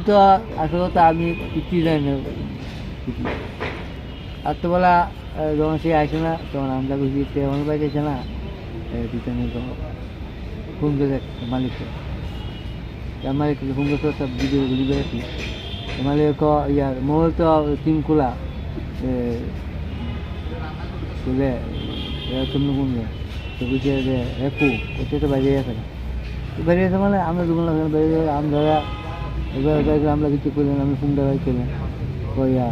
তো আসলে তো আমি কিছুই জানি না রাত্রেবেলা যখন সে আসে না তখন আমরা বুঝি আমার বাড়ি আসে না পিছনে ফোন করে মালিককে মালিককে ফোন করতে সব ভিডিও গুলি বেড়েছি মালিক ইয়ার মোবাইল তো সিম খোলা খুলে তুমি কোন তো বুঝে যে একু কোথায় তো বাইরে আছে না বাইরে আছে মানে আমরা দুগুণ বাইরে আমরা এবার আমরা কিছু করলেন আমি ফোন দেওয়াই ছিলেন কইয়া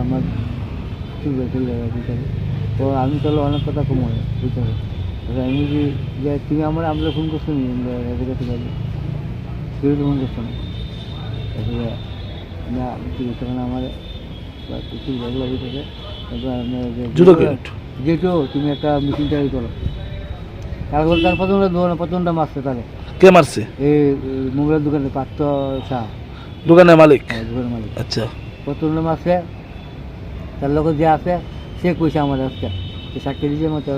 আমার চলবে চলে ভিতরে তো আমি তাহলে অনেক কথা কমাই ভিতরে আমি যে তুমি আমরা ফোন করছো নি এদের কাছে যাবো কেউ তো ফোন করছো না না তখন আমার কিছু ভালো লাগে থাকে যেহেতু তুমি একটা মিটিং তৈরি করো তারপর তার প্রথমটা মারছে তাহলে কে মারছে? এই মোবাইলের দোকানে পাত্র শাহ দোকানের মালিক। দোকানের মালিক। আচ্ছা, প্রথমটা মারছে তার লোক যে আছে সে কইছে আমার আজকে সে সাক্ষী দিয়েছে মতো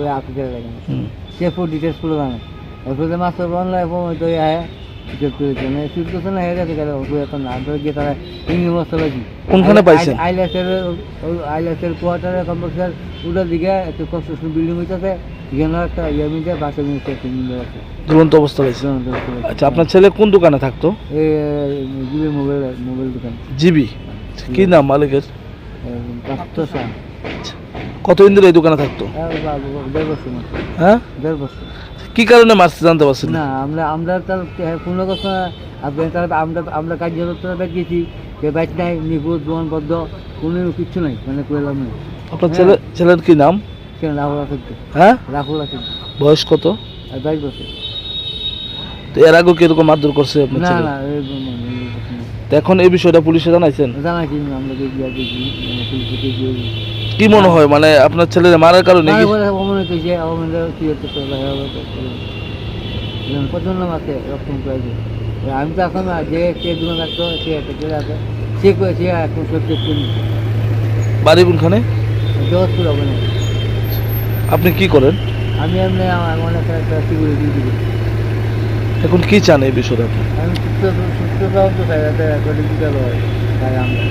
ওই আঁকু কেটে লাগে সে ফুল ডিটেলস পুরো জানে এরপরে মাস্টার অনলাইন তো আয় শুট করছে না হেরে গেল এখন না গিয়ে তারা ইংলিশ মশলা পাইছি কোনখানে পাইছেন? আইলাসের কোয়ার্টারে কমপ্লেক্সের উল্টার দিকে একটা কনস্ট্রাকশন বিল্ডিং হইতেছে এখানে একটা মিনিটে বাসা মিনিটে দুরন্ত অবস্থা পাইছে। আচ্ছা, আপনার ছেলে কোন দোকানে থাকতো? জিবি মোবাইল দোকান। জিবি, কি নাম মালিকের? কতদিন ধরে এই দোকানে থাকতো? 1.5 বছর। হ্যাঁ, 1.5 বছর। কি কারণে মারছে জানতে পারছেন না? আমরা তার কোনো কথা আমরা কার্যকর্তা গেছি যে বাইক নাই নিখোঁজ জোয়ানবদ্ধ কোনো কিচ্ছু নাই মানে কইলাম না। আপনার ছেলের কি নাম? রাহুল আসিফ। হ্যাঁ, রাহুল আসিফ। বয়স কত? 22 বছর। তো এর আগে কি এরকম মারধর করছে আপনার ছেলে? না। তো এখন এই বিষয়টা পুলিশে জানাইছেন? জানাইছি আমরা কি মনে হয় মানে আপনার ছেলের মারার কারণে কি? প্রচন্ড মাসে রকম করেছে আমি তো এখন যে দোকান থাকতো সে আছে সে করেছে এখন সত্যি বাড়ি কোনখানে? জগৎপুর হবে না। আপনি কি করেন? আমি এমনি অনেক একটা সিকিউরিটি দিই। এখন কি চান এই বিষয়টা? আমি সুস্থ তো চাই যাতে ডিজিটাল হয় তাই আমরা